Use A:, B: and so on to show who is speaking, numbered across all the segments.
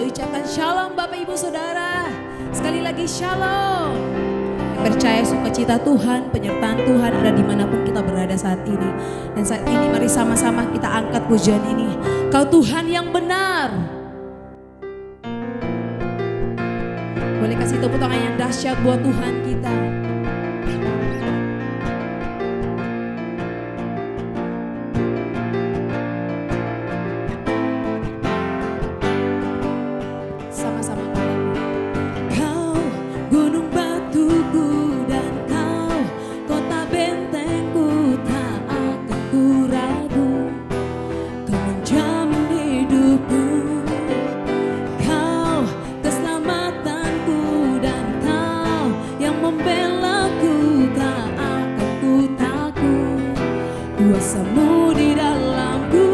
A: ucapkan shalom Bapak Ibu Saudara. Sekali lagi shalom. Percaya sukacita Tuhan, penyertaan Tuhan ada dimanapun kita berada saat ini. Dan saat ini mari sama-sama kita angkat pujian ini. Kau Tuhan yang benar. Boleh kasih tepuk tangan yang dahsyat buat Tuhan kita.
B: Kuasamu di dalamku,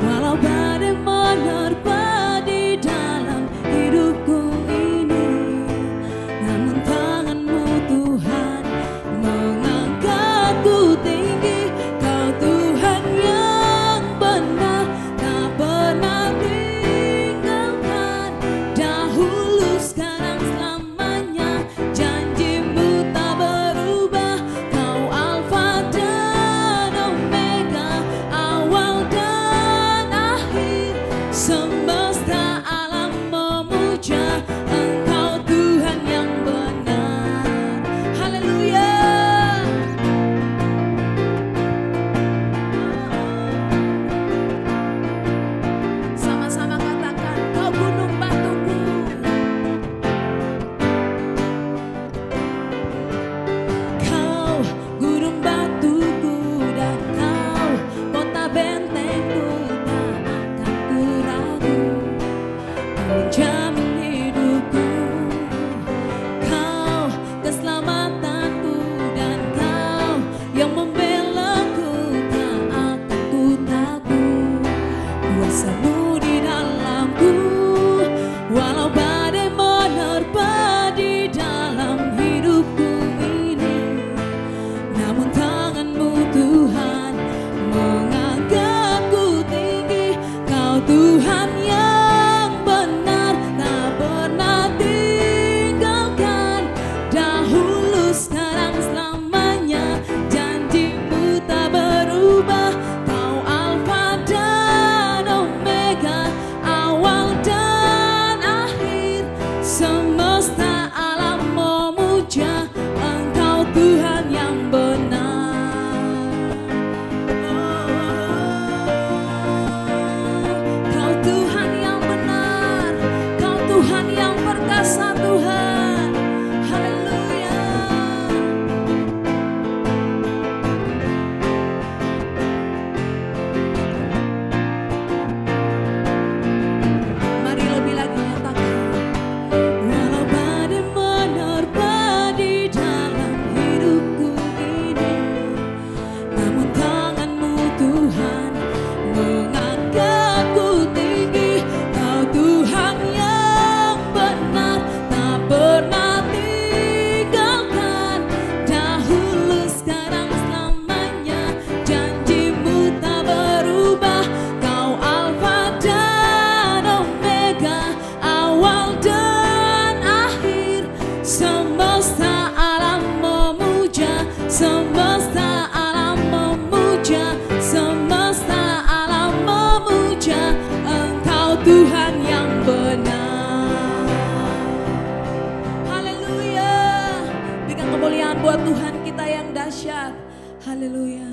B: walau badai menerpa di dalam hidupku ini. Namun tanganmu Tuhan mengangkatku tinggi. Kau Tuhan yang benar, tak pernah tinggalkan. Dahulu, sekarang, selamanya, janjimu tak berubah. Kau Alfa dan awal dan akhir, semesta alam memuja Engkau Tuhan yang benar. Haleluya. Sama-sama katakan, Kau gunung batuku. Kau gunung batuku dan Kau kota bentengku, tak akan ku ragu. Kau menjamin hidupku, Kau keselamatanku, dan Kau yang membelaku, tak akan ku takut. Kuasamu di dalamku, walau badai menerpa di dalam hidupku ini. Namun tanganmu Tuhan mengangkatku tinggi. Kau Tuhan yang benar, tak pernah tinggalkan. Dahulu, sekarang, selamanya, janjimu tak berubah. Kau Alfa dan Omega, awal dan akhir, semesta alam memuja Engkau Tuhan yang benar. Kau Tuhan yang benar, Kau Tuhan yang perkasa Tuhan. Haleluya. Mari lebih lagi nyatakan, walau badai menerpa di dalam hidupku ini, namun tanganmu Tuhan mengangkatku tinggi. Kau Tuhan yang benar, tak pernah tinggalkan. Dahulu, sekarang, selamanya, janjimu tak berubah. Kau Alfa dan Omega, awal dan akhir, semesta alam memuja, semesta alam memuja, semesta alam memuja Engkau Tuhan yang benar. Haleluya. Berikan kemuliaan buat Tuhan kita yang dahsyat. Haleluya.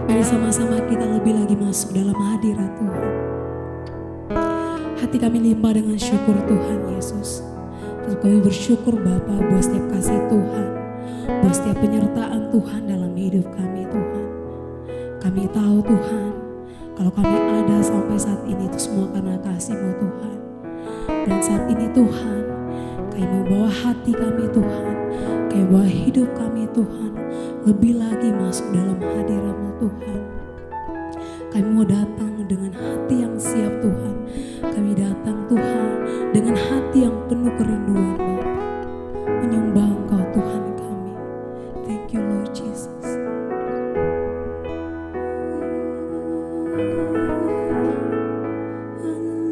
B: Mari sama-sama kita lebih lagi masuk dalam hadirat Tuhan. Hati kami limpah dengan syukur Tuhan Yesus. Terus kami bersyukur Bapa buat setiap kasih Tuhan, buat setiap penyertaan Tuhan dalam hidup kami Tuhan. Kami tahu Tuhan, kalau kami ada sampai saat ini itu semua karena kasih-Mu Tuhan. Dan saat ini Tuhan, kami membawa hati kami Tuhan, kami bawa hidup kami Tuhan, lebih lagi masuk dalam hadirat-Mu Tuhan. Kami mau datang dengan hati yang siap Tuhan. Kami datang Tuhan dengan hati yang penuh kerinduan Bapa, menyembah Engkau Tuhan kami. Thank you Lord Jesus. Haleluya.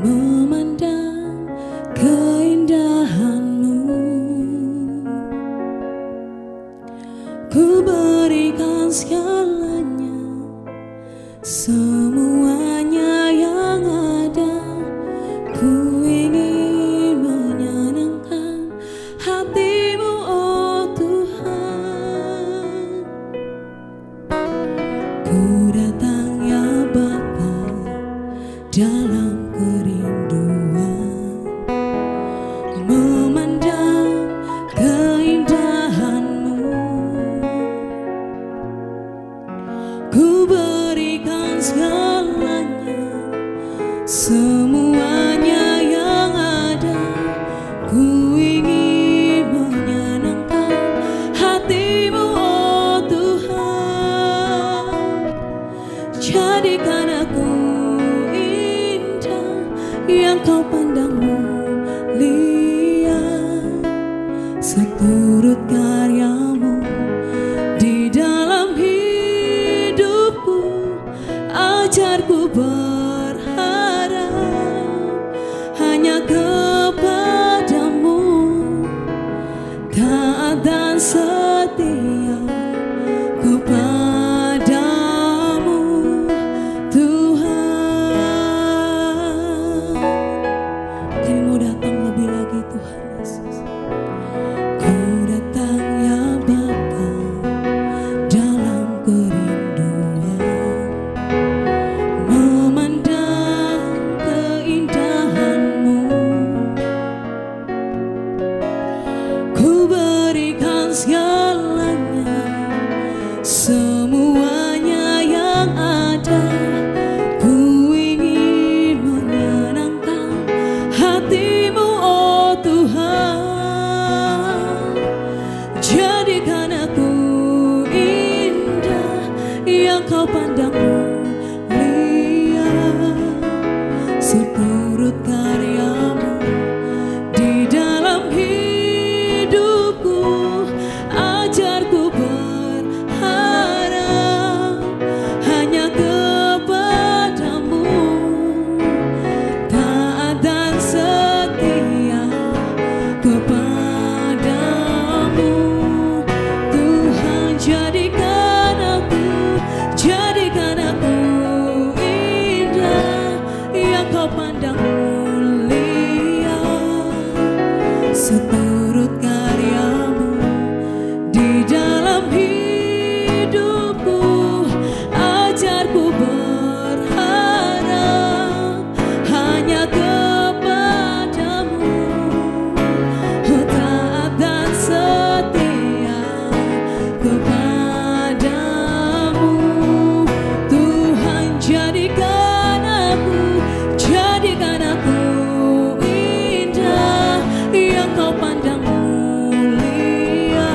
B: memandang keindahan-Mu. Ku berikan segalanya, semuanya yang ada. Ku ingin menyenangkan hati-Mu, oh Tuhan. Ku datang ya Bapa dalam kerinduan, memandang keindahan-Mu. Ku berikan segalanya, semuanya yang ada. Ku ingin menyenangkan hati-Mu, oh Tuhan. Jadikan aku indah yang Kau pandang mulia, seturut karya-Mu di dalam hidupku. Ajarku berharap hanya kepadamu, taat dan setia kepadamu, Tuhan. Kami mau datang lebih lagi Tuhan Yesus. Ku datang ya Bapa dalam kerinduan, memandang keindahan-Mu. Ku berikan segalanya, semuanya yang ada. Ku ingin menyenangkan hati-Mu, oh Tuhan. Jadikan aku indah yang Kau pandang mulia, seturut karya-Mu di dalam hidupku. Ajarku berharap hanya kepadamu, taat dan setia kepadamu, Tuhan. Jadikan aku indah yang Kau pandang mulia, seturut karya-Mu di dalam hidupku. Ajarku berharap hanya kepadamu, taat dan setia kepadamu, Tuhan. Jadikan aku indah yang Kau pandang mulia,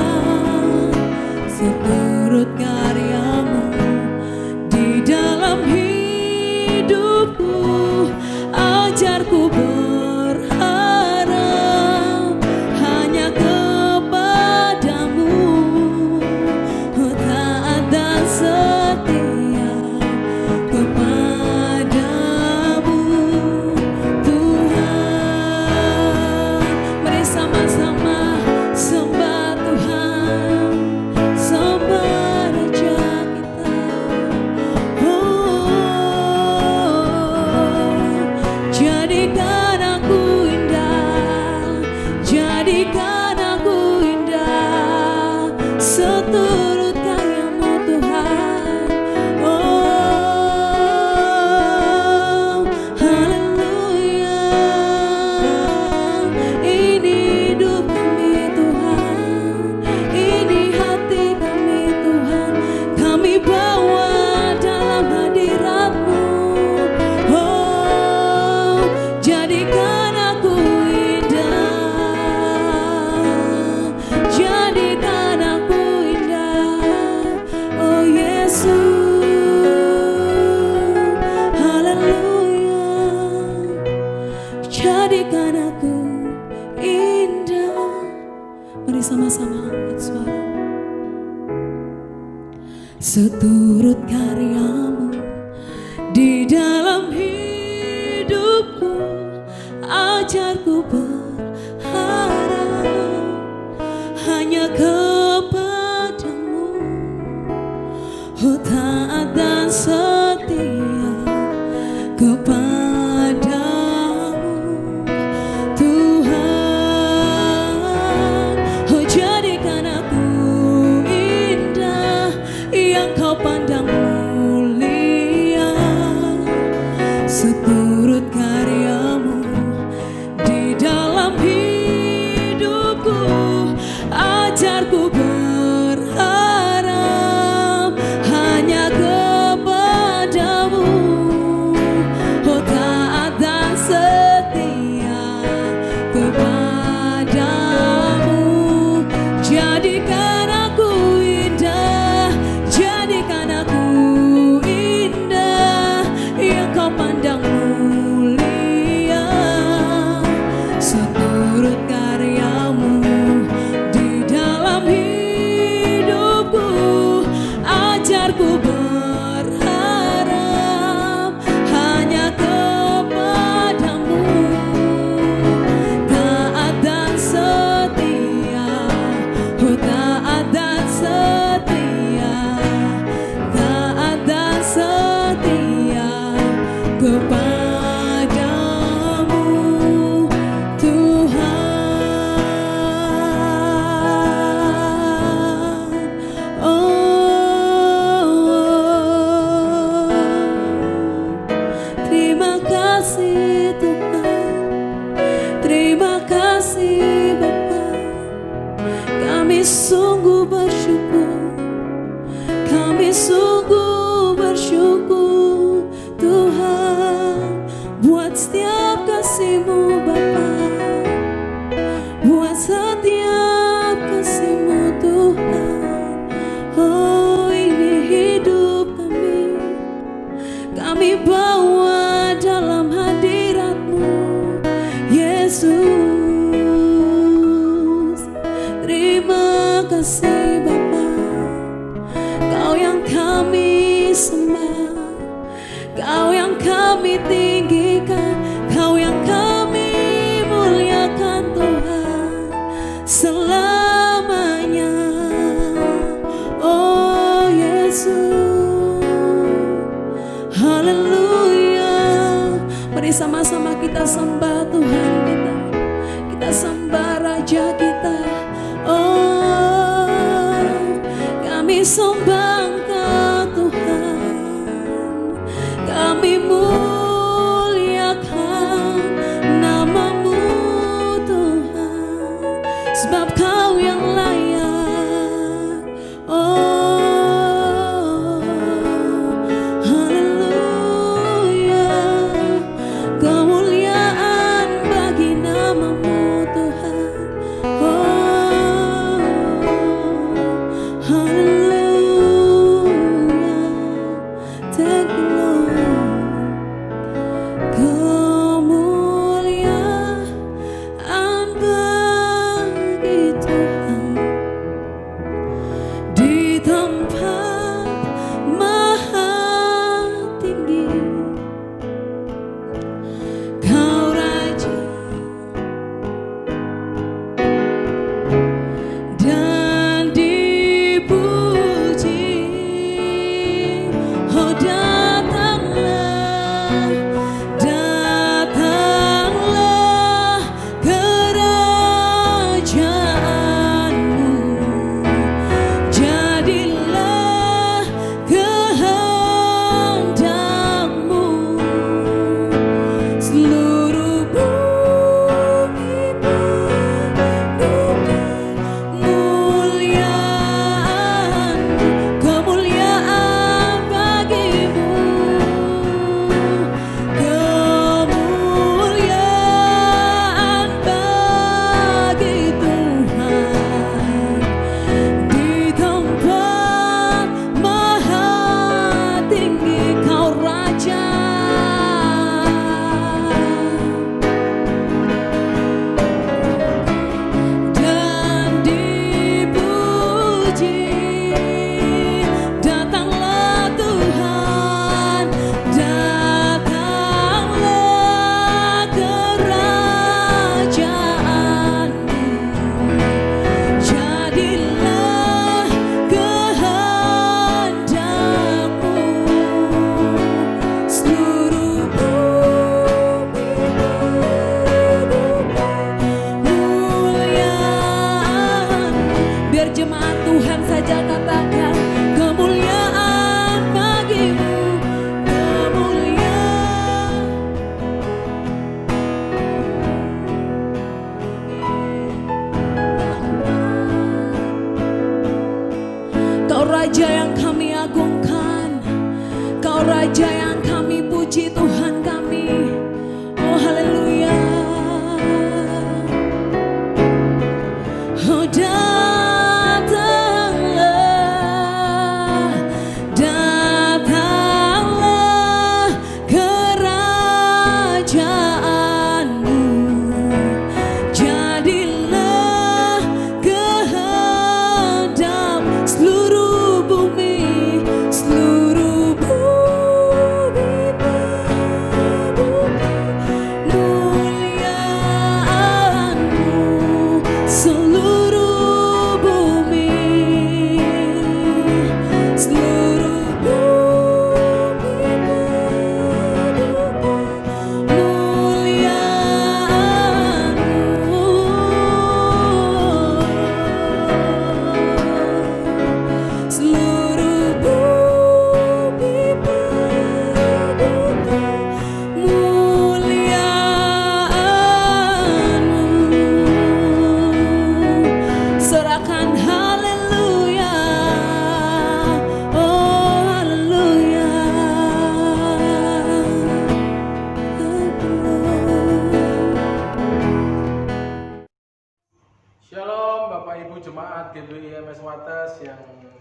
B: seturut karya-Mu di dalam hidupku. Ajarku berharap hanya kepadamu, taat dan setia kepadamu, Tuhan. Mari sama-sama sembah Tuhan, sembah Raja kita. Jadikan aku indah, jadikan aku indah, seturut karya-Mu Tuhan. Oh, haleluya. Ini hidup kami Tuhan, ini hati kami Tuhan. Kami bawa dalam hadirat-Mu. Oh, jadikan aku indah, jadikan aku indah, oh Yesus. Haleluya. Jadikan aku indah. Mari sama-sama angkat suara. Seturut karya-Mu di dalam hidupku. ajarku berharap hanya kepadamu, oh taat dan setia kepadamu Tuhan. Oh jadikan aku indah yang kau pandang mulia, seturut karyamu di dalam hidupku. Ajarku berharap hanya kepadamu, oh taat dan setia kepadamu. Jadikan aku indah, jadikan aku indah yang kau pandang mulia, seturut karyamu di dalam hidupku. Ajarku berharap hanya kepadamu, taat dan setia, oh taat dan setia, taat dan setia kepadamu Tuhan. Oh, terima kasih Tuhan, terima kasih Bapa. Kami sungguh bersyukur, kami sungguh bersyukur Tuhan, buat setiap kasih-Mu Bapa, buat setiap kasih-Mu Tuhan. Oh ini hidup kami bawa dalam hadirat-Mu Yesus. Terima kasih Bapa, Kau yang kami sembah, Kau yang kami tinggikan, Kau yang kami muliakan Tuhan selamanya. Oh Yesus, haleluya. Mari sama-sama kita sembah Tuhan kita, kita sembah Raja kita. Oh kami sembah Engkau Tuhan, kami muliakan nama-Mu Tuhan, sebab Kau yang layak. Oh haleluya, kemuliaan bagi nama-Mu Tuhan.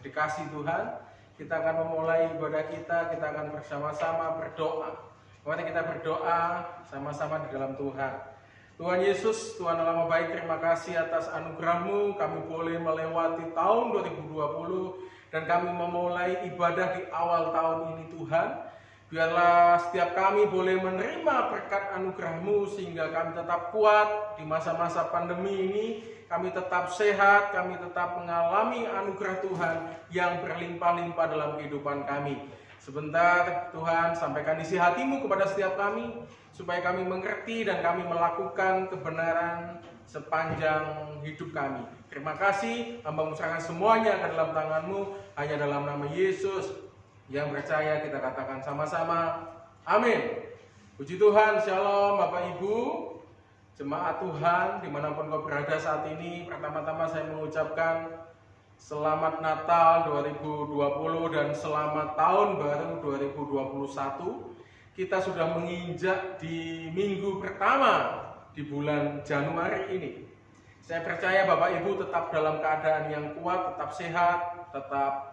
C: dikasih Tuhan, kita akan memulai ibadah kita akan bersama-sama berdoa. Mari kita berdoa sama-sama di dalam Tuhan. Tuhan Yesus, Tuhan Allah baik, terima kasih atas anugerah-Mu, kami boleh melewati tahun 2020 dan kami memulai ibadah di awal tahun ini Tuhan. Biarlah setiap kami boleh menerima berkat anugerah-Mu sehingga kami tetap kuat di masa-masa pandemi ini. Kami tetap sehat, kami tetap mengalami anugerah Tuhan yang berlimpah-limpah dalam kehidupan kami. Sebentar Tuhan, sampaikan isi hati-Mu kepada setiap kami, supaya kami mengerti dan kami melakukan kebenaran sepanjang hidup kami. Terima kasih, hamba menyerahkan semuanya ke dalam tangan-Mu, hanya dalam nama Yesus yang percaya kita katakan sama-sama, amin. Puji Tuhan, shalom Bapak Ibu, jemaat Tuhan dimanapun kau berada saat ini. Pertama-tama saya mengucapkan Selamat Natal 2020 dan selamat Tahun Baru 2021. Kita sudah menginjak di minggu pertama di bulan Januari ini. Saya percaya Bapak Ibu tetap dalam keadaan yang kuat, tetap sehat, tetap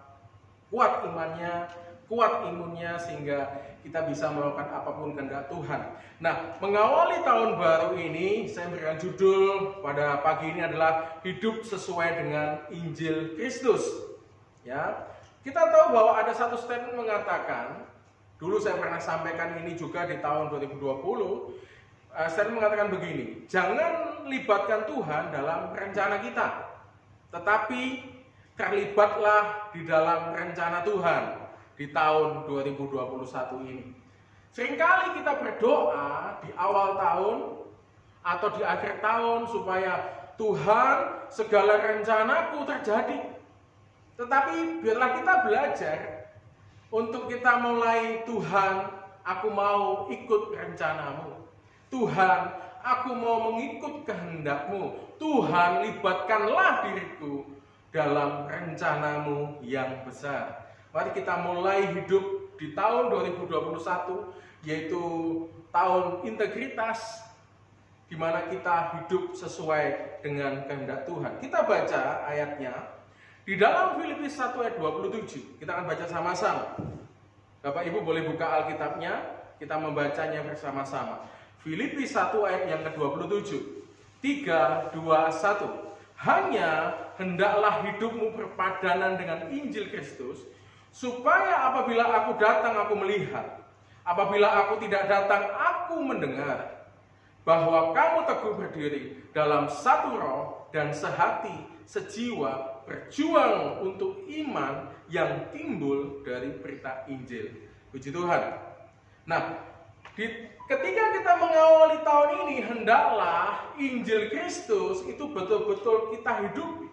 C: kuat imannya, kuat imunnya, sehingga kita bisa melakukan apapun kehendak Tuhan. Nah, mengawali tahun baru ini, saya berikan judul pada pagi ini adalah hidup sesuai dengan Injil Kristus. Ya, kita tahu bahwa ada satu statement mengatakan, dulu saya pernah sampaikan ini juga di tahun 2020. Statement mengatakan begini, jangan libatkan Tuhan dalam rencana kita, tetapi terlibatlah di dalam rencana Tuhan di tahun 2021 ini. Seringkali kita berdoa di awal tahun atau di akhir tahun supaya Tuhan segala rencanaku terjadi. Tetapi biarlah kita belajar untuk kita mulai, Tuhan, aku mau ikut rencanamu. Tuhan, aku mau mengikut kehendak-Mu. Tuhan, libatkanlah diriku dalam rencanamu yang besar. Mari kita mulai hidup di tahun 2021, yaitu tahun integritas, di mana kita hidup sesuai dengan kehendak Tuhan. Kita baca ayatnya di dalam Filipi 1 ayat 27. Kita akan baca sama-sama. Bapak Ibu boleh buka Alkitabnya, kita membacanya bersama-sama. Filipi 1 ayat yang ke-27. 3, 2, 1. Hanya hendaklah hidupmu berpadanan dengan Injil Kristus, supaya apabila aku datang aku melihat, apabila aku tidak datang aku mendengar, bahwa kamu teguh berdiri dalam satu roh dan sehati, sejiwa, berjuang untuk iman yang timbul dari berita Injil. Puji Tuhan. Nah, ketika kita mengawali tahun ini, hendaklah Injil Kristus itu betul-betul kita hidupi.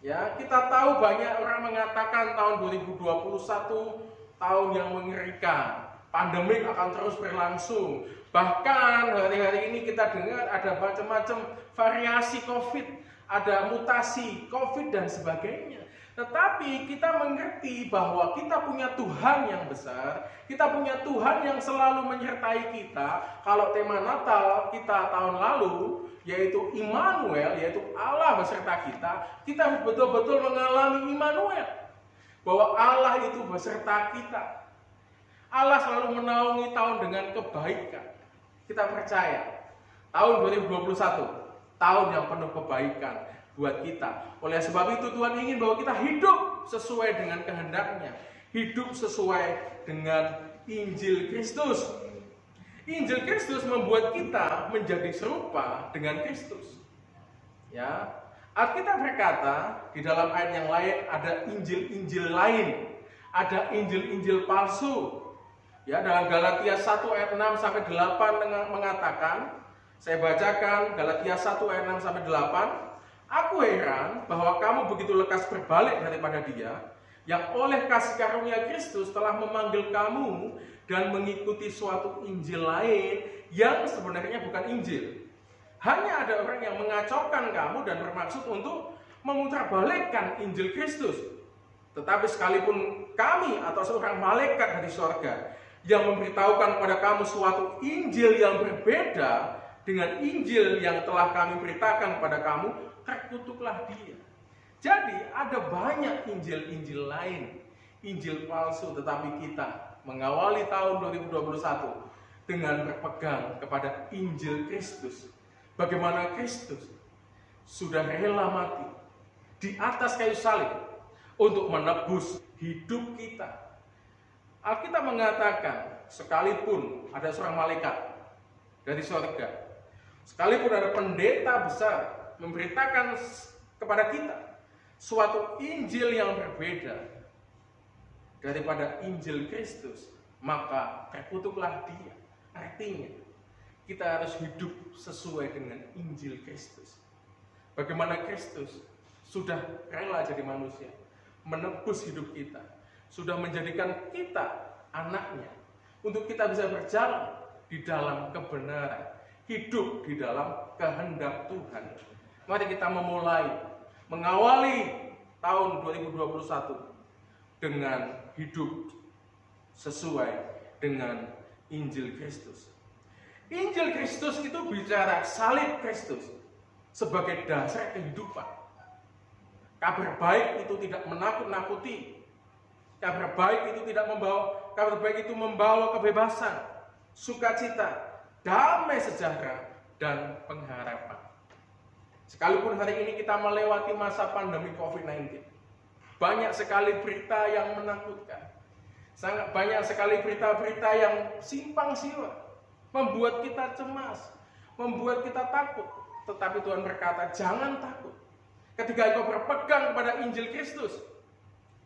C: Ya, kita tahu banyak orang mengatakan tahun 2021 tahun yang mengerikan. Pandemik akan terus berlangsung. Bahkan hari-hari ini kita dengar ada macam-macam variasi COVID, ada mutasi COVID dan sebagainya. Tetapi kita mengerti bahwa kita punya Tuhan yang besar, kita punya Tuhan yang selalu menyertai kita. Kalau tema Natal kita tahun lalu, yaitu Immanuel, yaitu Allah beserta kita betul-betul mengalami Immanuel. Bahwa Allah itu beserta kita. Allah selalu menaungi tahun dengan kebaikan. Kita percaya, tahun 2021, tahun yang penuh kebaikan buat kita. Oleh sebab itu Tuhan ingin bahwa kita hidup sesuai dengan kehendak-Nya, hidup sesuai dengan Injil Kristus. Injil Kristus membuat kita menjadi serupa dengan Kristus. Ya, Alkitab berkata di dalam ayat yang lain ada Injil-Injil lain, ada Injil-Injil palsu. Ya, dalam Galatia 1 ayat 6 sampai 8 mengatakan, saya bacakan Galatia 1 ayat 6 sampai 8. Aku heran bahwa kamu begitu lekas berbalik daripada Dia yang oleh kasih karunia Kristus telah memanggil kamu dan mengikuti suatu Injil lain yang sebenarnya bukan Injil. Hanya ada orang yang mengacaukan kamu dan bermaksud untuk memutarbalikkan Injil Kristus. Tetapi sekalipun kami atau seorang malaikat dari sorga yang memberitahukan kepada kamu suatu Injil yang berbeda dengan Injil yang telah kami beritakan kepada kamu, terkutuklah dia. Jadi ada banyak Injil-Injil lain, Injil palsu, tetapi kita mengawali tahun 2021 dengan berpegang kepada Injil Kristus. Bagaimana Kristus sudah rela mati di atas kayu salib untuk menebus hidup kita. Alkitab mengatakan, sekalipun ada seorang malaikat dari surga, sekalipun ada pendeta besar memberitakan kepada kita suatu Injil yang berbeda daripada Injil Kristus, maka terkutuklah dia. Artinya, kita harus hidup sesuai dengan Injil Kristus. Bagaimana Kristus sudah rela jadi manusia, menebus hidup kita, sudah menjadikan kita anaknya, untuk kita bisa berjalan di dalam kebenaran, hidup di dalam kehendak Tuhan. Mari kita mengawali tahun 2021 dengan hidup sesuai dengan Injil Kristus. Injil Kristus itu bicara salib Kristus sebagai dasar kehidupan. Kabar baik itu tidak menakut-nakuti. Kabar baik itu membawa kebebasan, sukacita, damai sejahtera, dan pengharapan. Sekalipun hari ini kita melewati masa pandemi COVID-19, banyak sekali berita yang menakutkan, sangat banyak sekali berita-berita yang simpang siur, membuat kita cemas, membuat kita takut. Tetapi Tuhan berkata, jangan takut. Ketika engkau berpegang kepada Injil Kristus,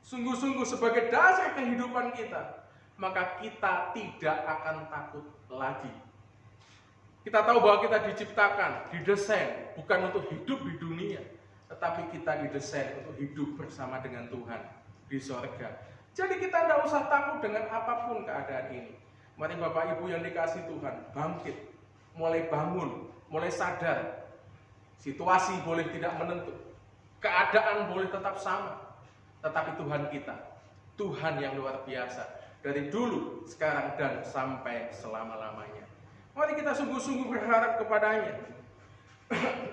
C: sungguh-sungguh sebagai dasar kehidupan kita, maka kita tidak akan takut lagi. Kita tahu bahwa kita diciptakan, didesain bukan untuk hidup di dunia, tetapi kita didesain untuk hidup bersama dengan Tuhan di sorga. Jadi kita tidak usah takut dengan apapun keadaan ini. Mari Bapak Ibu yang dikasihi Tuhan, bangkit, mulai bangun, mulai sadar. Situasi boleh tidak menentu, keadaan boleh tetap sama, tetapi Tuhan kita, Tuhan yang luar biasa, dari dulu, sekarang, dan sampai selama-lamanya. Mari kita sungguh-sungguh berharap kepadanya.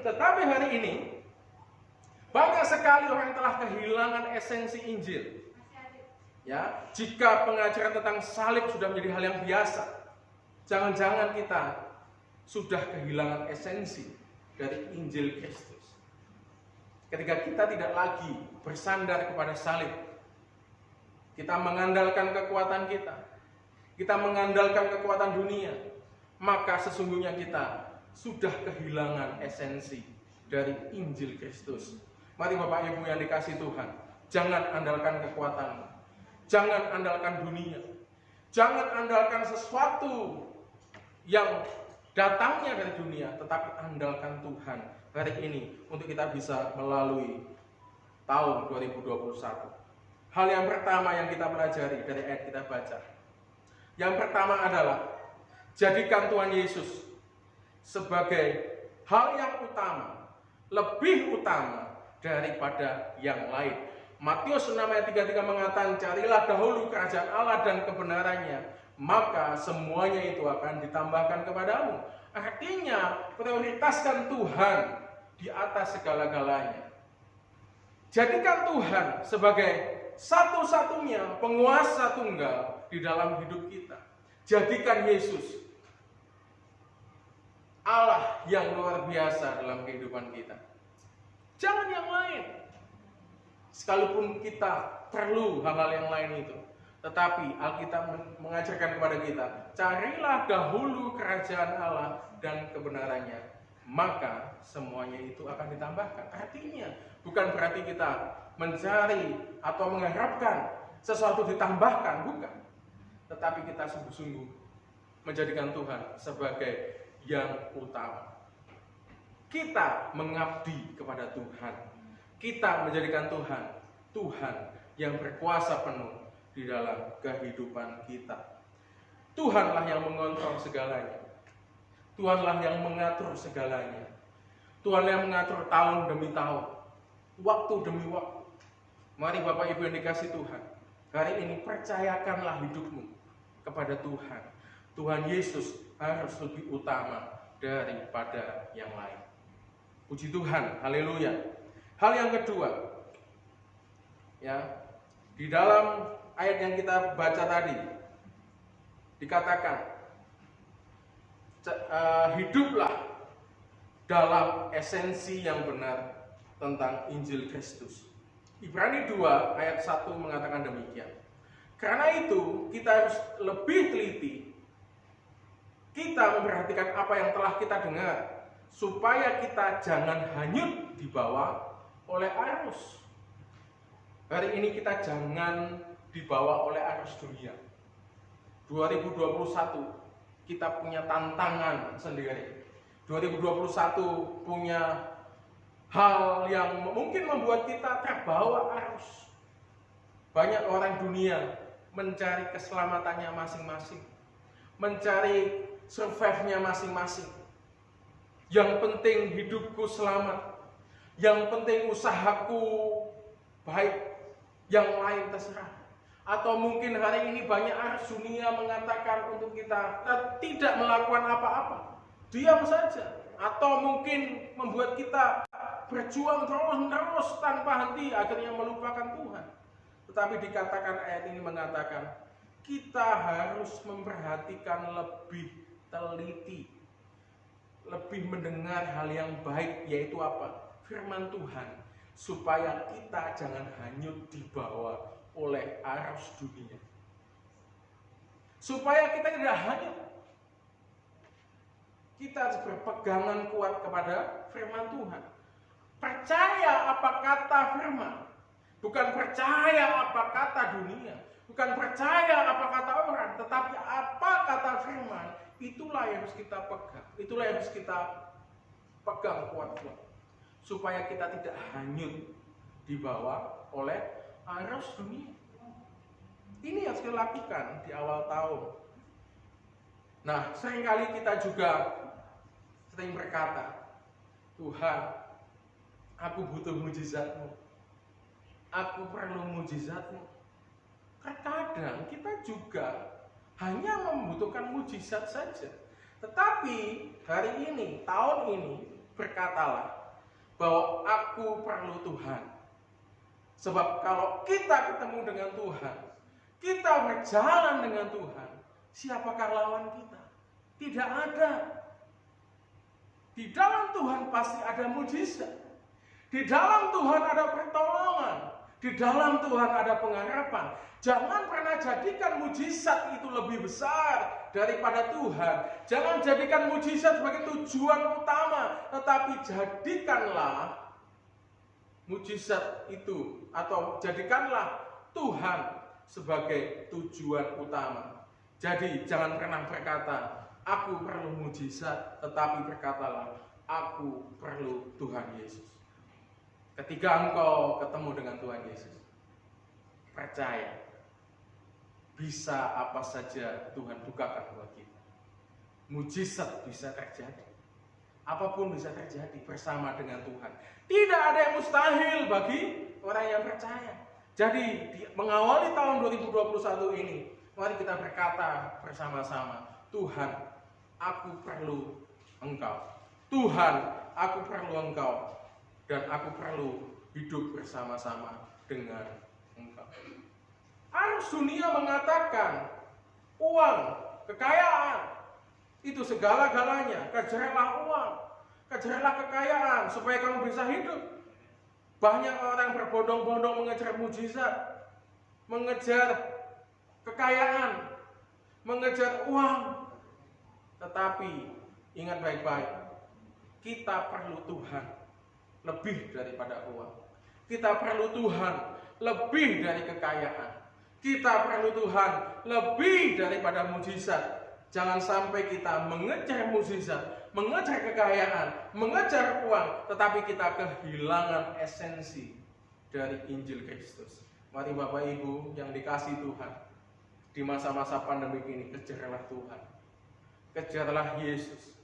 C: Tetapi hari ini, banyak sekali orang telah kehilangan esensi Injil. Ya, jika pengajaran tentang salib sudah menjadi hal yang biasa, jangan-jangan kita sudah kehilangan esensi dari Injil Kristus. Ketika kita tidak lagi bersandar kepada salib, kita mengandalkan kekuatan kita mengandalkan kekuatan dunia, maka sesungguhnya kita sudah kehilangan esensi dari Injil Kristus. Mari Bapak Ibu yang dikasihi Tuhan, jangan andalkan kekuatan, jangan andalkan dunia, jangan andalkan sesuatu yang datangnya dari dunia, tetapi andalkan Tuhan hari ini untuk kita bisa melalui tahun 2021. Hal yang pertama yang kita pelajari dari ayat kita baca, yang pertama adalah jadikan Tuhan Yesus sebagai hal yang utama, lebih utama daripada yang lain. Matius 6 ayat 33 mengatakan, carilah dahulu kerajaan Allah dan kebenarannya, maka semuanya itu akan ditambahkan kepadamu. Artinya, prioritaskan Tuhan di atas segala-galanya. Jadikan Tuhan sebagai satu-satunya penguasa tunggal di dalam hidup kita. Jadikan Yesus Allah yang luar biasa dalam kehidupan kita. Jangan yang lain. Sekalipun kita perlu hal-hal yang lain itu, tetapi Alkitab mengajarkan kepada kita, carilah dahulu kerajaan Allah dan kebenarannya, maka semuanya itu akan ditambahkan. Artinya, bukan berarti kita mencari atau mengharapkan sesuatu ditambahkan, bukan. Tetapi kita sungguh-sungguh menjadikan Tuhan sebagai yang utama. Kita mengabdi kepada Tuhan. Kita menjadikan Tuhan yang berkuasa penuh di dalam kehidupan kita. Tuhanlah yang mengontrol segalanya. Tuhanlah yang mengatur segalanya. Tuhanlah yang mengatur tahun demi tahun, waktu demi waktu. Mari Bapak Ibu yang dikasihi Tuhan, hari ini percayakanlah hidupmu kepada Tuhan. Tuhan Yesus harus lebih utama daripada yang lain. Puji Tuhan, haleluya. Hal yang kedua, Ya, di dalam ayat yang kita baca tadi dikatakan hiduplah dalam esensi yang benar tentang Injil Kristus. Ibrani 2 ayat 1 mengatakan demikian. Karena itu kita harus lebih teliti, kita memperhatikan apa yang telah kita dengar, supaya kita jangan hanyut dibawa oleh arus. Hari ini kita jangan dibawa oleh arus dunia. 2021 kita punya tantangan sendiri. 2021 punya hal yang mungkin membuat kita terbawa arus. Banyak orang dunia mencari keselamatannya masing-masing, mencari survive-nya masing-masing. Yang penting hidupku selamat, yang penting usahaku baik, yang lain terserah. Atau mungkin hari ini banyak arus dunia mengatakan untuk kita tidak melakukan apa-apa, diam saja. Atau mungkin membuat kita berjuang terus tanpa henti, akhirnya melupakan Tuhan. Tetapi dikatakan ayat ini mengatakan kita harus memperhatikan lebih teliti, lebih mendengar hal yang baik, yaitu apa? Firman Tuhan, supaya kita jangan hanyut dibawa oleh arus dunia. Supaya kita tidak hanyut, kita harus berpegangan kuat kepada firman Tuhan. Percaya apa kata firman, bukan percaya apa kata dunia, bukan percaya apa kata orang, tetapi apa kata firman. Itulah yang harus kita pegang, itulah yang harus kita pegang kuat-kuat, supaya kita tidak hanyut dibawa oleh arus dunia. Ini yang harus kita lakukan di awal tahun. Nah, seringkali kita juga sering berkata, Tuhan, aku butuh mujizat-Mu, aku perlu mujizat-Mu. Terkadang kita juga hanya membutuhkan mujizat saja. Tetapi hari ini, tahun ini, berkatalah bahwa aku perlu Tuhan. Sebab kalau kita ketemu dengan Tuhan, kita berjalan dengan Tuhan, siapakah lawan kita? Tidak ada. Di dalam Tuhan pasti ada mujizat. Di dalam Tuhan ada pertolongan. Di dalam Tuhan ada pengharapan. Jangan pernah jadikan mujizat itu lebih besar daripada Tuhan. Jangan jadikan mujizat sebagai tujuan utama, tetapi jadikanlah mujizat itu, atau jadikanlah Tuhan sebagai tujuan utama. Jadi jangan pernah berkata, aku perlu mujizat, tetapi berkatalah, aku perlu Tuhan Yesus. Ketika engkau ketemu dengan Tuhan Yesus, percaya, bisa apa saja Tuhan bukakan buat kita. Mujizat bisa terjadi. Apapun bisa terjadi bersama dengan Tuhan. Tidak ada yang mustahil bagi orang yang percaya. Jadi mengawali tahun 2021 ini, mari kita berkata bersama-sama, Tuhan, aku perlu Engkau. Tuhan, aku perlu Engkau. Dan aku perlu hidup bersama-sama dengan Engkau. Arus dunia mengatakan uang, kekayaan, itu segala-galanya. Kejarlah uang, kejarlah kekayaan supaya kamu bisa hidup. Banyak orang berbondong-bondong mengejar mujizat, mengejar kekayaan, mengejar uang. Tetapi ingat baik-baik, kita perlu Tuhan lebih daripada uang. Kita perlu Tuhan lebih dari kekayaan. Kita perlu Tuhan lebih daripada mujizat. Jangan sampai kita mengejar mujizat, mengejar kekayaan, mengejar uang, tetapi kita kehilangan esensi dari Injil Kristus. Mari Bapak Ibu yang dikasihi Tuhan, di masa-masa pandemi ini kejarlah Tuhan. Kejarlah Yesus.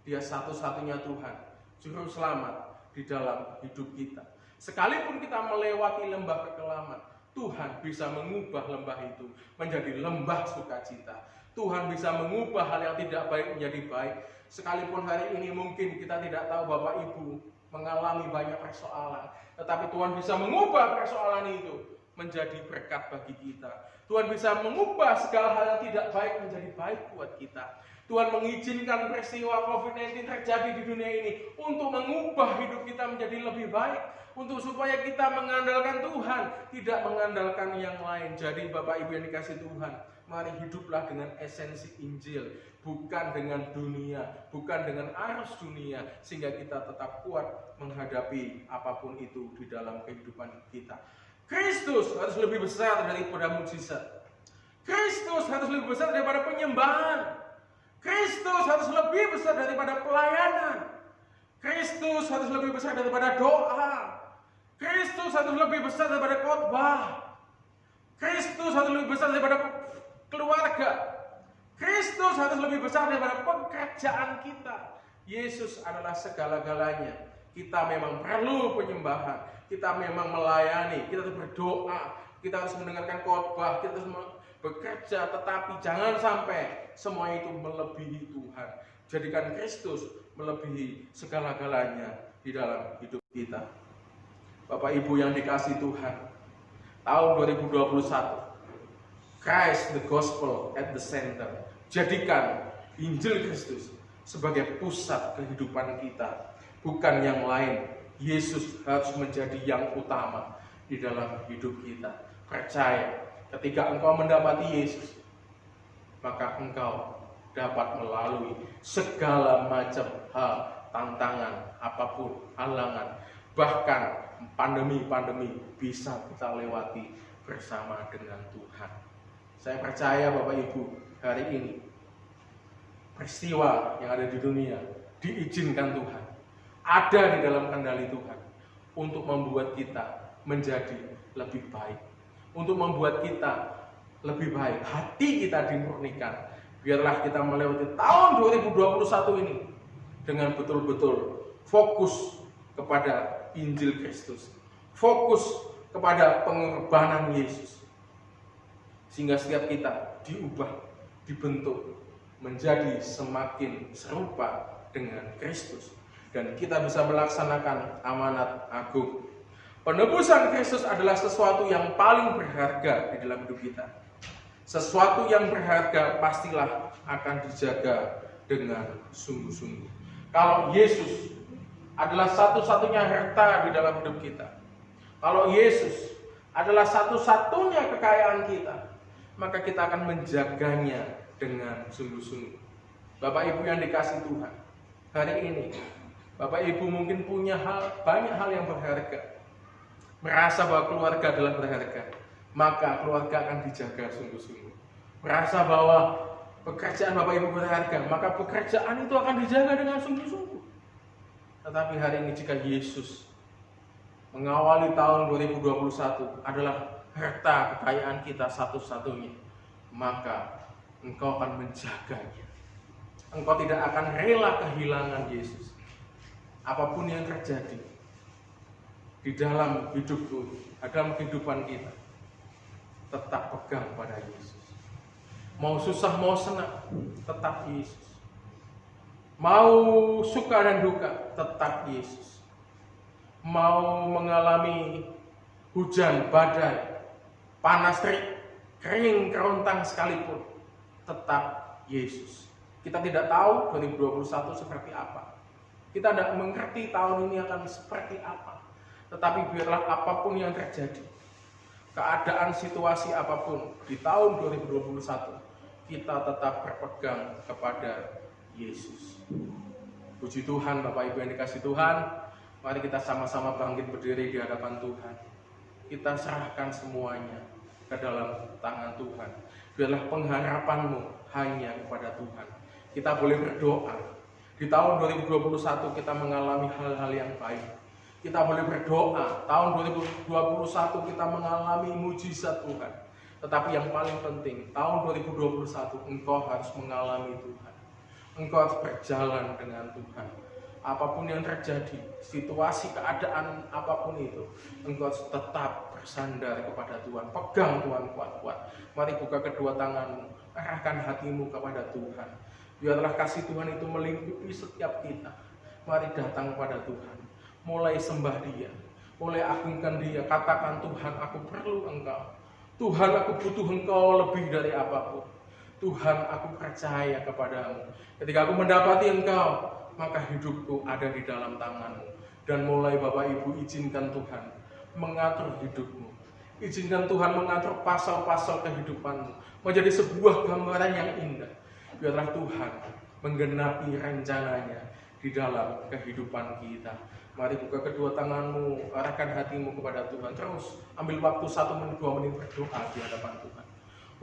C: Dia satu-satunya Tuhan, juru selamat di dalam hidup kita. Sekalipun kita melewati lembah kekelaman, Tuhan bisa mengubah lembah itu menjadi lembah sukacita. Tuhan bisa mengubah hal yang tidak baik menjadi baik. Sekalipun hari ini mungkin kita tidak tahu Bapak Ibu mengalami banyak persoalan, tetapi Tuhan bisa mengubah persoalan itu menjadi berkat bagi kita. Tuhan bisa mengubah segala hal yang tidak baik menjadi baik buat kita. Tuhan mengizinkan peristiwa COVID-19 terjadi di dunia ini untuk mengubah hidup kita menjadi lebih baik. Untuk supaya kita mengandalkan Tuhan, tidak mengandalkan yang lain. Jadi Bapak Ibu yang dikasihi Tuhan, mari hiduplah dengan esensi Injil, bukan dengan dunia, bukan dengan arus dunia, sehingga kita tetap kuat menghadapi apapun itu di dalam kehidupan kita. Kristus harus lebih besar daripada mukjizat. Kristus harus lebih besar daripada penyembahan. Kristus harus lebih besar daripada pelayanan. Kristus harus lebih besar daripada doa. Kristus harus lebih besar daripada khotbah. Kristus harus lebih besar daripada keluarga. Kristus harus lebih besar daripada pekerjaan kita. Yesus adalah segala-galanya. Kita memang perlu penyembahan. Kita memang melayani. Kita harus berdoa. Kita harus mendengarkan khotbah. Kita harus bekerja. Tetapi jangan sampai semua itu melebihi Tuhan. Jadikan Kristus melebihi segala-galanya di dalam hidup kita. Bapak Ibu yang dikasihi Tuhan, tahun 2021, Christ the Gospel at the center. Jadikan Injil Kristus sebagai pusat kehidupan kita, bukan yang lain. Yesus harus menjadi yang utama di dalam hidup kita. Percaya, ketika engkau mendapati Yesus, maka engkau dapat melalui segala macam hal, tantangan, apapun, halangan, bahkan pandemi-pandemi bisa kita lewati bersama dengan Tuhan. Saya percaya Bapak Ibu, hari ini peristiwa yang ada di dunia diizinkan Tuhan, ada di dalam kendali Tuhan untuk membuat kita menjadi lebih baik, untuk membuat kita lebih baik, hati kita dimurnikan. Biarlah kita melewati tahun 2021 ini dengan betul-betul fokus kepada Injil Kristus, fokus kepada pengorbanan Yesus, sehingga setiap kita diubah, dibentuk menjadi semakin serupa dengan Kristus, dan kita bisa melaksanakan amanat agung. Penebusan Kristus adalah sesuatu yang paling berharga di dalam hidup kita. Sesuatu yang berharga pastilah akan dijaga dengan sungguh-sungguh. Kalau Yesus adalah satu-satunya harta di dalam hidup kita, kalau Yesus adalah satu-satunya kekayaan kita, maka kita akan menjaganya dengan sungguh-sungguh. Bapak Ibu yang dikasihi Tuhan, hari ini Bapak Ibu mungkin punya banyak hal yang berharga, merasa bahwa keluarga adalah berharga, maka keluarga akan dijaga sungguh-sungguh. Merasa bahwa pekerjaan Bapak Ibu berharga, maka pekerjaan itu akan dijaga dengan sungguh-sungguh. Tetapi hari ini jika Yesus mengawali tahun 2021 adalah harta kekayaan kita satu-satunya, maka engkau akan menjaganya. Engkau tidak akan rela kehilangan Yesus. Apapun yang terjadi di dalam hidupku, dalam kehidupan kita, tetap pegang pada Yesus. Mau susah mau senang, tetap Yesus. Mau suka dan duka, tetap Yesus. Mau mengalami hujan, badai, panas terik, kering, kerontang sekalipun, tetap Yesus. Kita tidak tahu 2021 seperti apa. Kita tidak mengerti tahun ini akan seperti apa. Tetapi biarlah apapun yang terjadi, keadaan situasi apapun di tahun 2021, kita tetap berpegang kepada Yesus. Puji Tuhan, Bapak Ibu yang dikasihi Tuhan, mari kita sama-sama bangkit berdiri di hadapan Tuhan. Kita serahkan semuanya ke dalam tangan Tuhan. Biarlah pengharapanmu hanya kepada Tuhan. Kita boleh berdoa. Di tahun 2021 kita mengalami hal-hal yang baik. Kita boleh berdoa. Tahun 2021 kita mengalami mujizat Tuhan. Tetapi yang paling penting, tahun 2021 engkau harus mengalami Tuhan. Engkau harus berjalan dengan Tuhan. Apapun yang terjadi, situasi, keadaan apapun itu, engkau harus tetap bersandar kepada Tuhan. Pegang Tuhan kuat-kuat. Mari buka kedua tanganmu, arahkan hatimu kepada Tuhan. Biarlah kasih Tuhan itu melingkupi setiap kita. Mari datang kepada Tuhan. Mulai sembah Dia. Mulai agungkan dia, katakan, Tuhan aku perlu Engkau. Tuhan aku butuh Engkau lebih dari apapun. Tuhan aku percaya kepadamu. Ketika aku mendapati Engkau, maka hidupku ada di dalam tangan-Mu. Dan mulai Bapak Ibu izinkan Tuhan mengatur hidupmu. Izinkan Tuhan mengatur pasal-pasal kehidupanmu. Menjadi sebuah gambaran yang indah. Biarlah Tuhan menggenapi rencananya di dalam kehidupan kita. Mari buka kedua tanganmu, arahkan hatimu kepada Tuhan. Terus ambil waktu 1 menit 2 menit berdoa di hadapan Tuhan.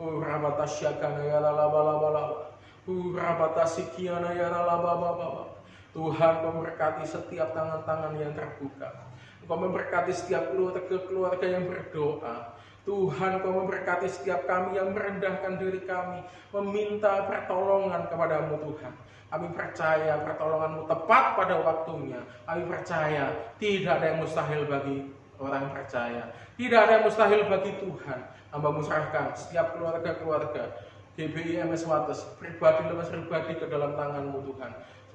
C: Rabatasyakana ya lalabalabala. Rabatasikiana ya lalabababa. Tuhan memberkati setiap tangan-tangan yang terbuka. Engkau memberkati setiap keluarga yang berdoa. Tuhan, Kau memberkati setiap kami yang merendahkan diri kami, meminta pertolongan kepadamu Tuhan. Kami percaya pertolongan-Mu tepat pada waktunya. Kami percaya tidak ada yang mustahil bagi orang percaya. Tidak ada yang mustahil bagi Tuhan. Hamba-Mu serahkan setiap keluarga-keluarga GBI MS Wates, pribadi lepas pribadi ke dalam tangan-Mu Tuhan.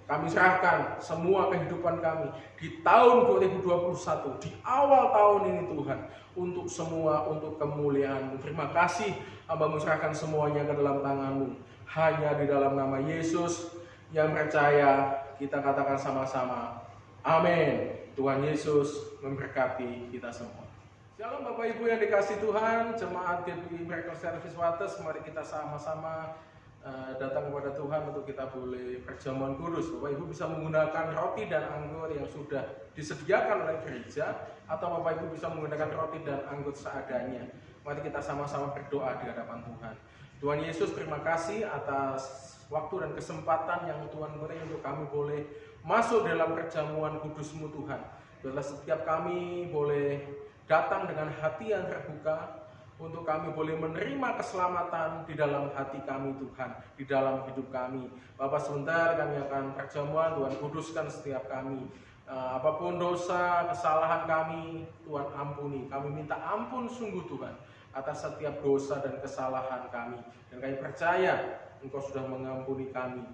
C: Kami serahkan semua kehidupan kami di tahun 2021, di awal tahun ini Tuhan, untuk semua, untuk kemuliaan-Mu. Terima kasih, Hamba-Mu serahkan semuanya ke dalam tangan-Mu. Hanya di dalam nama Yesus yang percaya, kita katakan sama-sama, amin. Tuhan Yesus memberkati kita semua. Shalom Bapak Ibu yang dikasih Tuhan, jemaat GBI Miracle Service Wates, mari kita sama-sama datang kepada Tuhan untuk kita boleh perjamuan kudus. Bapak Ibu bisa menggunakan roti dan anggur yang sudah disediakan oleh gereja, atau Bapak Ibu bisa menggunakan roti dan anggur seadanya. Mari kita sama-sama berdoa di hadapan Tuhan. Tuhan Yesus, terima kasih atas waktu dan kesempatan yang Tuhan beri untuk kami boleh masuk dalam perjamuan kudus-Mu Tuhan. Biarlah setiap kami boleh datang dengan hati yang terbuka, untuk kami boleh menerima keselamatan di dalam hati kami Tuhan, di dalam hidup kami. Bapak, sebentar kami akan perjamuan, Tuhan kuduskan setiap kami. Apapun dosa, kesalahan kami, Tuhan ampuni. Kami minta ampun sungguh Tuhan atas setiap dosa dan kesalahan kami. Dan kami percaya Engkau sudah mengampuni kami,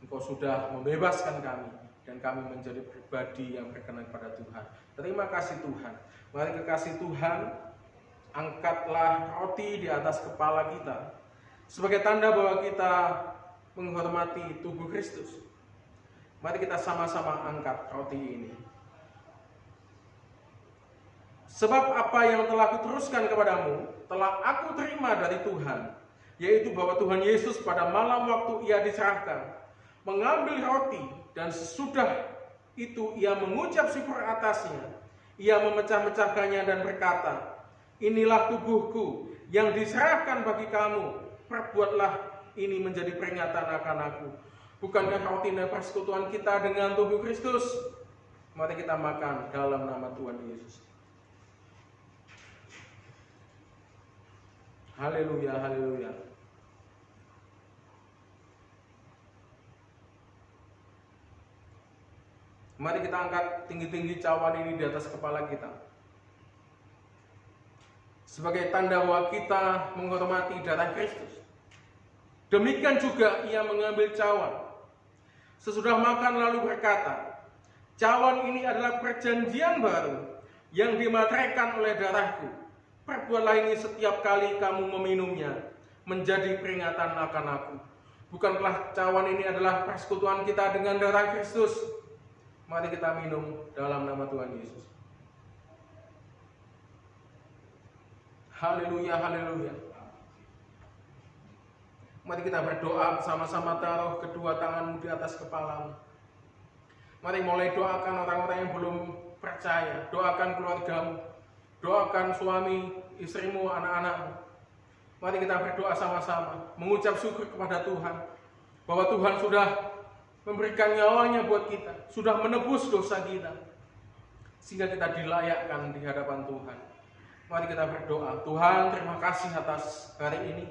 C: Engkau sudah membebaskan kami, dan kami menjadi pribadi yang berkenan pada Tuhan. Terima kasih Tuhan. Mari kekasih Tuhan, angkatlah roti di atas kepala kita sebagai tanda bahwa kita menghormati tubuh Kristus. Mari kita sama-sama angkat roti ini. Sebab apa yang telah kuteruskan kepadamu telah aku terima dari Tuhan, yaitu bahwa Tuhan Yesus pada malam waktu Ia diserahkan mengambil roti, dan sesudah itu Ia mengucap syukur atasnya. Ia memecah-mecahkannya dan berkata, inilah tubuhku yang diserahkan bagi kamu. Perbuatlah ini menjadi peringatan akan aku. Bukankah roti dan persekutuan kita dengan tubuh Kristus? Mari kita makan dalam nama Tuhan Yesus. Haleluya, haleluya. Mari kita angkat tinggi-tinggi cawan ini di atas kepala kita, sebagai tanda bahwa kita menghormati darah Kristus. Demikian juga Ia mengambil cawan sesudah makan lalu berkata, cawan ini adalah perjanjian baru yang dimateraikan oleh darahku. Perbuatlah ini setiap kali kamu meminumnya, menjadi peringatan akan aku. Bukankah cawan ini adalah persekutuan kita dengan darah Kristus? Mari kita minum dalam nama Tuhan Yesus. Haleluya, haleluya. Mari kita berdoa sama-sama, taruh kedua tanganmu di atas kepalamu. Mari mulai doakan orang-orang yang belum percaya. Doakan keluargamu, doakan suami, istrimu, anak-anakmu. Mari kita berdoa sama-sama, mengucap syukur kepada Tuhan bahwa Tuhan sudah memberikan nyawanya buat kita, sudah menebus dosa kita, sehingga kita dilayakkan di hadapan Tuhan. Mari kita berdoa. Tuhan, terima kasih atas hari ini.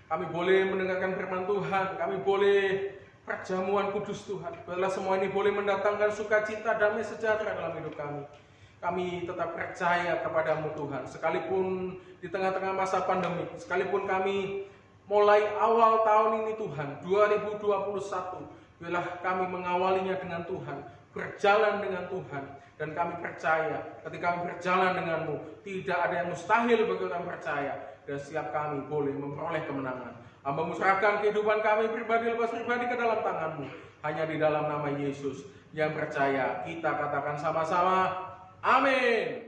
C: Kami boleh mendengarkan firman Tuhan, kami boleh perjamuan kudus Tuhan. Biarlah semua ini boleh mendatangkan sukacita, damai sejahtera dalam hidup kami. Kami tetap percaya kepadamu Tuhan, sekalipun di tengah-tengah masa pandemi, sekalipun kami mulai awal tahun ini Tuhan, 2021, Biarlah kami mengawalinya dengan Tuhan, berjalan dengan Tuhan. Dan kami percaya ketika kami berjalan denganmu, tidak ada yang mustahil bagi orang percaya. Dan setiap kami boleh memperoleh kemenangan. Hamba serahkan kehidupan kami pribadi lepas pribadi ke dalam tanganmu. Hanya di dalam nama Yesus yang percaya, kita katakan sama-sama, amin.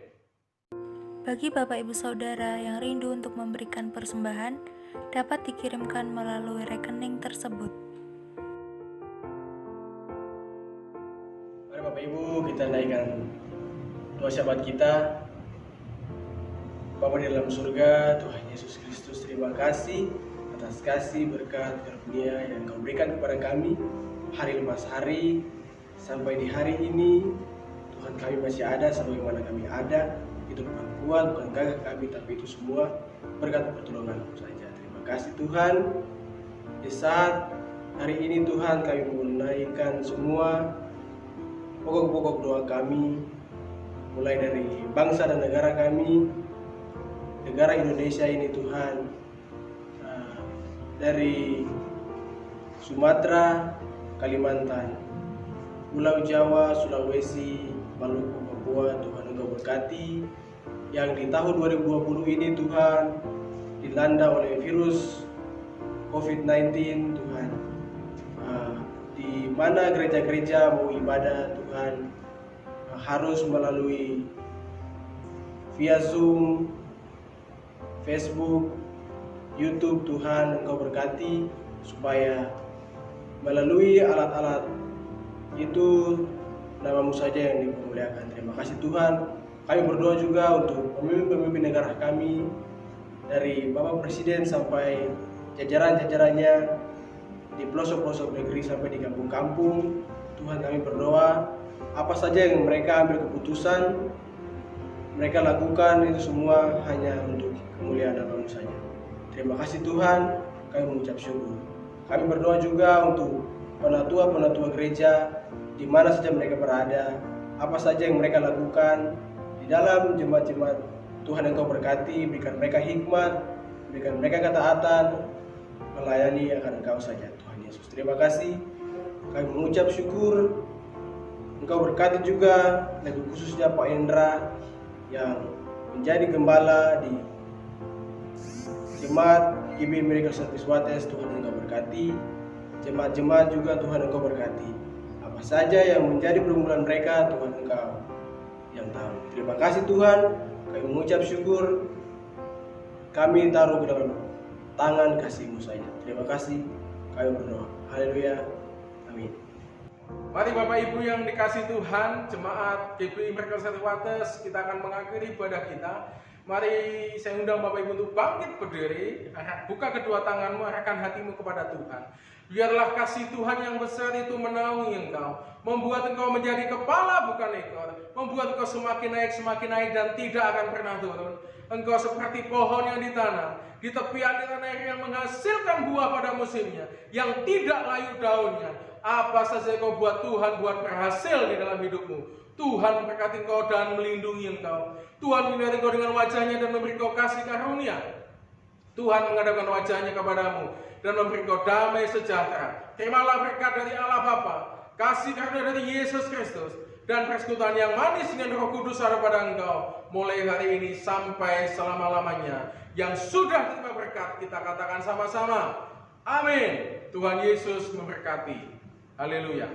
D: Bagi Bapak Ibu Saudara yang rindu untuk memberikan persembahan, dapat dikirimkan melalui rekening tersebut.
E: Mari Bapak Ibu kita naikkan doa syafaat kita. Bapa di dalam surga, Tuhan Yesus Kristus, terima kasih atas kasih berkat karunia yang Kau berikan kepada kami hari lepas hari sampai di hari ini. Tuhan, kami masih ada sebagaimana kami ada. Itu bukan kuat, bukan gagah kami, tapi itu semua berkat pertolongan-Mu saja. Terima kasih Tuhan. Di saat hari ini Tuhan, kami menunaikan semua pokok-pokok doa kami, mulai dari bangsa dan negara kami, negara Indonesia ini Tuhan, dari Sumatera, Kalimantan, Pulau Jawa, Sulawesi, Maluku, Papua. Tuhan Engkau berkati yang di tahun 2020 ini Tuhan dilanda oleh virus COVID-19 Tuhan, di mana gereja-gereja mau ibadah Tuhan harus melalui via Zoom, Facebook, YouTube. Tuhan Engkau berkati supaya melalui alat-alat itu nama-Mu saja yang dipermuliakan. Terima kasih Tuhan. Kami berdoa juga untuk pemimpin-pemimpin negara kami, dari Bapak Presiden sampai jajaran-jajarannya di pelosok-pelosok negeri sampai di kampung-kampung. Tuhan, kami berdoa apa saja yang mereka ambil keputusan, mereka lakukan itu semua hanya untuk kemuliaan nama-Mu saja. Terima kasih Tuhan, kami mengucap syukur. Kami berdoa juga untuk penatua-penatua gereja di mana saja mereka berada, apa saja yang mereka lakukan di dalam jemaat-jemaat. Tuhan Engkau berkati, berikan mereka hikmat, berikan mereka ketaatan, melayani akan Engkau saja Tuhan Yesus. Terima kasih, kami mengucap syukur. Engkau berkati juga lebih khususnya Pak Indra yang menjadi gembala di jemaat GB Miracle Service Wates. Tuhan Engkau berkati jemaat-jemaat juga, Tuhan Engkau berkati. Apa saja yang menjadi pergumulan mereka, Tuhan Engkau yang tahu. Terima kasih Tuhan, kami mengucap syukur. Kami taruh ke dalam tangan kasih-Mu saja. Terima kasih, kami berdoa. Haleluya, amin.
C: Mari Bapak Ibu yang dikasih Tuhan, jemaat GBI Miracle Service Wates, kita akan mengakhiri ibadah kita. Mari saya undang Bapak Ibu untuk bangkit berdiri, buka kedua tanganmu, arahkan hatimu kepada Tuhan. Biarlah kasih Tuhan yang besar itu menaungi engkau, membuat engkau menjadi kepala bukan ekor, membuat engkau semakin naik dan tidak akan pernah turun. Engkau seperti pohon yang ditanam di tepi aliran air yang menghasilkan buah pada musimnya, yang tidak layu daunnya. Apa saja kau buat, Tuhan buat berhasil di dalam hidupmu. Tuhan memberkati engkau dan melindungi engkau. Tuhan menyinari engkau dengan wajahnya dan memberi engkau kasih karunia. Tuhan menghadapkan wajahnya kepadamu dan memberi engkau damai sejahtera. Terimalah berkat dari Allah Bapa, kasih karunia dari Yesus Kristus, dan persekutuan yang manis dengan Roh Kudus ada pada engkau, mulai hari ini sampai selama-lamanya. Yang sudah terima berkat, kita katakan sama-sama, amin. Tuhan Yesus memberkati. Haleluya.